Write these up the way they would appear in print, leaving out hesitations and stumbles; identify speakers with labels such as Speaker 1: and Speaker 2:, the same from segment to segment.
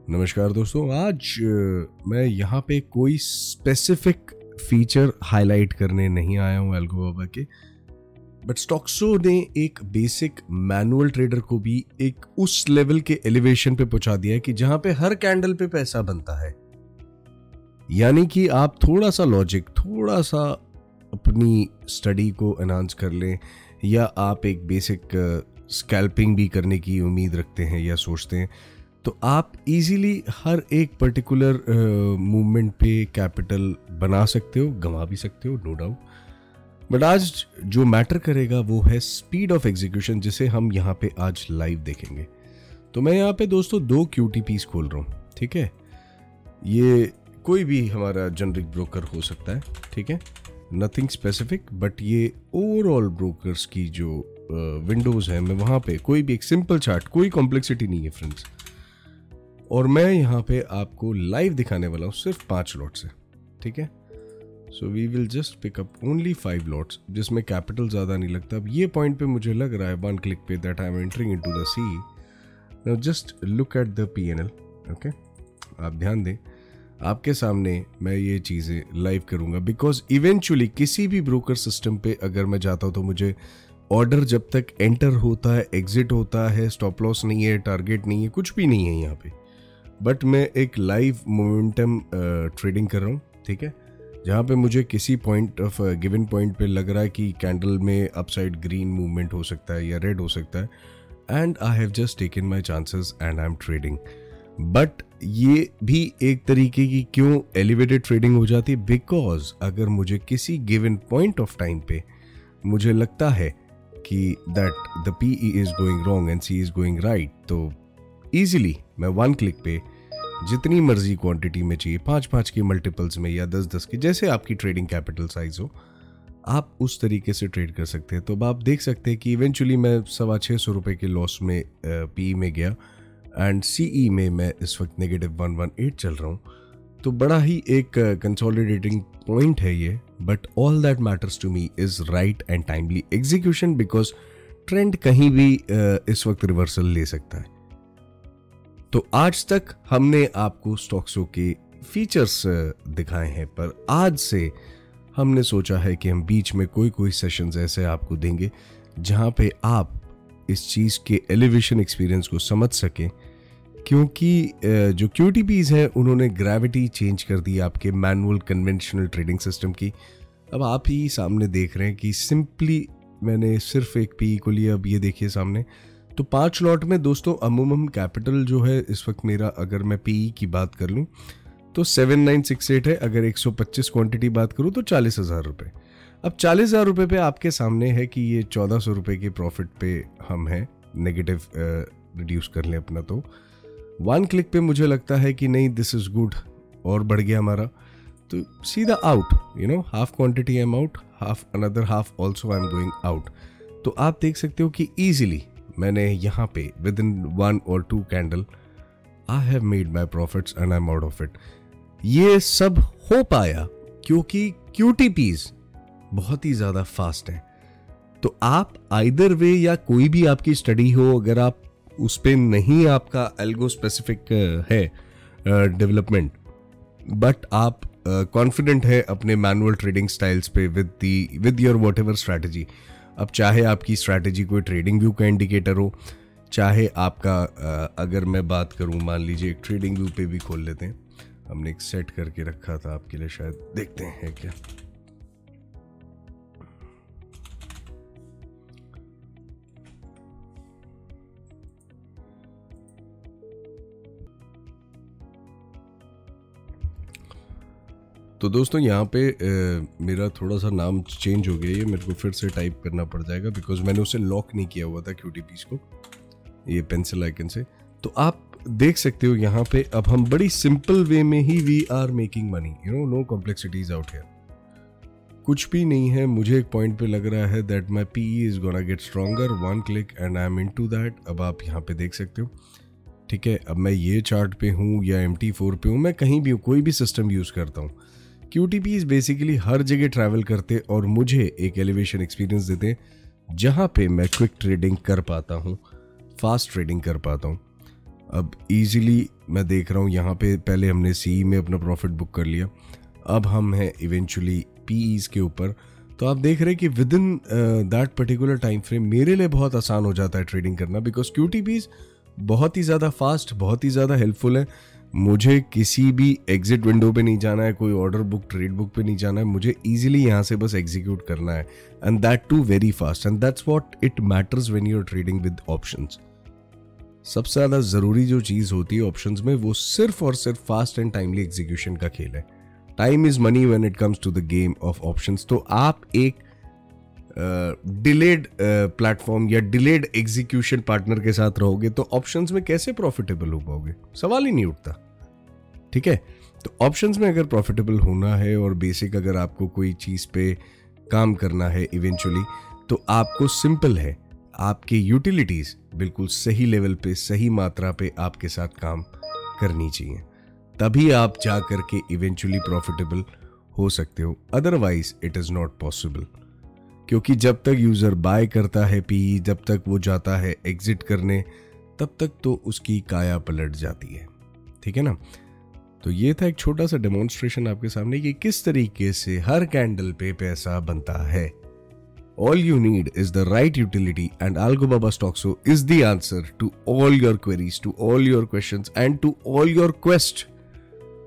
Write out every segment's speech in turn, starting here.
Speaker 1: नमस्कार दोस्तों। आज मैं यहाँ पे कोई स्पेसिफिक फीचर हाईलाइट करने नहीं आया हूँ एल्गो बाबा के, बट स्टॉक्सो ने एक बेसिक मैनुअल ट्रेडर को भी एक उस लेवल के एलिवेशन पे पहुंचा दिया है कि जहां पे हर कैंडल पे पैसा बनता है। यानी कि आप थोड़ा सा लॉजिक, थोड़ा सा अपनी स्टडी को एनहांस कर लें, या आप एक बेसिक स्कैल्पिंग भी करने की उम्मीद रखते हैं या सोचते हैं, तो आप इजीली हर एक पर्टिकुलर मूवमेंट पे कैपिटल बना सकते हो, गंवा भी सकते हो, नो डाउट। बट आज जो मैटर करेगा वो है स्पीड ऑफ एग्जीक्यूशन, जिसे हम यहाँ पे आज लाइव देखेंगे। तो मैं यहाँ पे दोस्तों 2 QTPs खोल रहा हूँ, ठीक है। ये कोई भी हमारा जनरिक ब्रोकर हो सकता है, ठीक है, नथिंग स्पेसिफिक, बट ये ओवरऑल ब्रोकर्स की जो विंडोज है, मैं वहाँ पे कोई भी एक सिंपल चार्ट, कोई कॉम्प्लेक्सिटी नहीं है फ्रेंड्स, और मैं यहाँ पे आपको लाइव दिखाने वाला हूँ सिर्फ 5 लॉट्स है, ठीक है। So we will just pick up only 5 lots, जिसमें कैपिटल ज़्यादा नहीं लगता। अब ये पॉइंट पे मुझे लग रहा है 1 क्लिक पे that I am entering into the sea. Now just look at the PNL, okay. आप ध्यान दें, आपके सामने मैं ये चीज़ें लाइव करूँगा, बिकॉज इवेंचुअली किसी भी ब्रोकर सिस्टम पे अगर मैं जाता हूँ तो मुझे ऑर्डर जब तक एंटर होता है, एग्जिट होता है, स्टॉप लॉस नहीं है, टारगेट नहीं है, कुछ भी नहीं है यहाँ पे, बट मैं एक लाइव मोमेंटम ट्रेडिंग कर रहा हूँ, ठीक है, जहाँ पे मुझे किसी पॉइंट ऑफ गिवन पॉइंट पे लग रहा है कि कैंडल में अपसाइड ग्रीन मूवमेंट हो सकता है या रेड हो सकता है, and I have just taken my chances and I am trading. But ये भी एक तरीके की क्यों एलिवेटेड ट्रेडिंग हो जाती है, बिकॉज अगर मुझे किसी गिवन पॉइंट ऑफ टाइम पे मुझे लगता है कि that the PE is going wrong and C is going right, तो ईजिली मैं 1 क्लिक पे जितनी मर्जी क्वांटिटी में चाहिए, 5-5 की मल्टीपल्स में या 10-10 की, जैसे आपकी ट्रेडिंग कैपिटल साइज हो, आप उस तरीके से ट्रेड कर सकते हैं। तो अब आप देख सकते हैं कि इवेंचुअली मैं 650 रुपये के लॉस में PE में गया, एंड CE में मैं इस वक्त -118 चल रहा हूँ। तो बड़ा ही एक कंसोलिडेटिंग पॉइंट है ये, but all that matters to me is right and timely execution, because trend कहीं भी इस वक्त रिवर्सल ले सकता है। तो आज तक हमने आपको स्टॉक्सो के फीचर्स दिखाए हैं, पर आज से हमने सोचा है कि हम बीच में कोई सेशंस ऐसे आपको देंगे जहां पे आप इस चीज़ के एलिवेशन एक्सपीरियंस को समझ सकें, क्योंकि जो QTPs हैं उन्होंने ग्रेविटी चेंज कर दी आपके मैनुअल कन्वेंशनल ट्रेडिंग सिस्टम की। अब आप ही सामने देख रहे हैं कि सिंपली मैंने सिर्फ एक PE को लिया। अब ये देखिए सामने, तो 5 लॉट में दोस्तों अमूमन कैपिटल जो है इस वक्त मेरा, अगर मैं PE की बात कर लूँ तो 7968 है। अगर 125 क्वांटिटी बात करूँ तो 40,000 रुपये। अब 40,000 रुपये पे आपके सामने है कि ये 1400 रुपये के प्रॉफिट पे हम हैं, नेगेटिव रिड्यूस कर लें अपना, तो 1 क्लिक पे मुझे लगता है कि नहीं, दिस इज़ गुड, और बढ़ गया हमारा, तो सीधा out, half quantity I am out, half another half also I am going out. तो आप देख सकते हो कि ईजिली मैंने यहाँ पे with in 1 or 2 candle I have made my profits and I am out of it. ये सब हो पाया क्योंकि QTPs बहुत ही ज़्यादा फास्ट हैं। तो आप आइदर वे, या कोई भी आपकी स्टडी हो, अगर आप उस पर नहीं, आपका एल्गो स्पेसिफिक है डेवलपमेंट, बट आप कॉन्फिडेंट है अपने मैनुअल ट्रेडिंग स्टाइल्स पे with your what ever strategy. अब चाहे आपकी स्ट्रैटेजी कोई ट्रेडिंग व्यू का इंडिकेटर हो, चाहे आपका अगर मैं बात करूं, मान लीजिए एक ट्रेडिंग व्यू पे भी खोल लेते हैं, हमने एक सेट करके रखा था आपके लिए, शायद देखते हैं क्या। तो दोस्तों यहाँ पे मेरा थोड़ा सा नाम चेंज हो गया, ये मेरे को फिर से टाइप करना पड़ जाएगा, बिकॉज मैंने उसे लॉक नहीं किया हुआ था QTPs को, ये पेंसिल आइकन से। तो आप देख सकते हो यहाँ पे अब हम बड़ी सिंपल वे में ही we are making money, no complexities out here, कुछ भी नहीं है। मुझे एक पॉइंट पे लग रहा है that my PE is gonna get stronger, 1 click and I am into that. अब आप यहाँ पे देख सकते हो, ठीक है। अब मैं ये चार्ट पे हूँ या MT4 पे हूँ, मैं कहीं भी हूँ, कोई भी सिस्टम यूज करता हूँ, QTPs बेसिकली हर जगह ट्रैवल करते और मुझे एक एलिवेशन एक्सपीरियंस देते जहाँ पे मैं क्विक ट्रेडिंग कर पाता हूँ, फास्ट ट्रेडिंग कर पाता हूँ। अब इजीली मैं देख रहा हूँ यहाँ पे पहले हमने सी में अपना प्रॉफिट बुक कर लिया, अब हम हैं इवेंचुअली पीईज के ऊपर। तो आप देख रहे हैं कि with in that particular time frame मेरे लिए बहुत आसान हो जाता है ट्रेडिंग करना, बिकॉज क्यूटीपीज बहुत ही ज़्यादा फास्ट, बहुत ही ज़्यादा हेल्पफुल है। मुझे किसी भी एग्जिट विंडो पे नहीं जाना है, कोई ऑर्डर बुक ट्रेड बुक पे नहीं जाना है, मुझे इजीली यहाँ से बस एग्जीक्यूट करना है, and that too very fast, and that's what it matters when you are trading with options. सबसे ज़्यादा ज़रूरी जो चीज़ होती है ऑप्शंस में वो सिर्फ और सिर्फ फास्ट एंड टाइमली एग्जीक्यूशन का खेल है। Time is money when it comes to the game of options. तो आप एक डिलेड प्लेटफॉर्म या डिलेड एग्जीक्यूशन पार्टनर के साथ रहोगे तो ऑप्शंस में कैसे प्रॉफिटेबल हो पाओगे, सवाल ही नहीं उठता। ठीक है, तो ऑप्शंस में अगर प्रॉफिटेबल होना है और बेसिक अगर आपको कोई चीज़ पे काम करना है इवेंचुअली, तो आपको सिंपल है, आपके यूटिलिटीज बिल्कुल सही लेवल पे, सही मात्रा पे आपके साथ काम करनी चाहिए, तभी आप जा करके इवेंचुअली प्रॉफिटेबल हो सकते हो। Otherwise it is not possible, क्योंकि जब तक यूज़र बाय करता है पी, जब तक वो जाता है एग्जिट करने, तब तक तो उसकी काया पलट जाती है। ठीक है ना। तो ये था एक छोटा सा डेमोन्स्ट्रेशन आपके सामने कि किस तरीके से हर कैंडल पे पैसा बनता है। All you need is the right utility, and Algobaba Stockso is the answer to all your queries, to all your questions, and to all your quest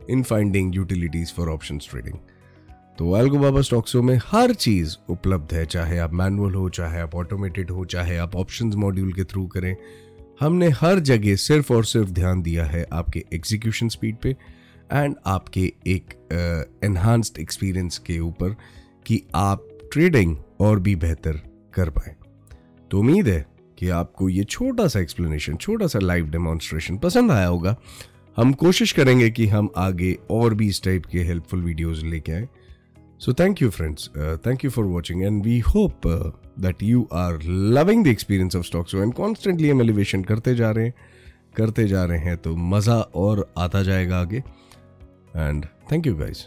Speaker 1: in finding utilities for options trading. तो Algobaba Stockso में हर चीज़ उपलब्ध है, चाहे आप manual हो, चाहे आप automated हो, चाहे आप ऑप्शंस मॉड्यूल के थ्रू करें। हमने हर जगह सिर्फ और सिर्फ ध्यान दिया है आपके एग्जीक्यूशन स्पीड पे एंड आपके एक एनहांस्ड एक्सपीरियंस के ऊपर कि आप ट्रेडिंग और भी बेहतर कर पाए। तो उम्मीद है कि आपको ये छोटा सा एक्सप्लेनेशन, छोटा सा लाइव डेमोन्स्ट्रेशन पसंद आया होगा। हम कोशिश करेंगे कि हम आगे और भी इस टाइप के हेल्पफुल वीडियोस लेके आए। So thank you friends, thank you for watching, and we hope that you are loving the experience of Stoxo, and constantly हम एलिवेशन करते जा रहे हैं, तो मज़ा और आता जाएगा आगे। And thank you guys.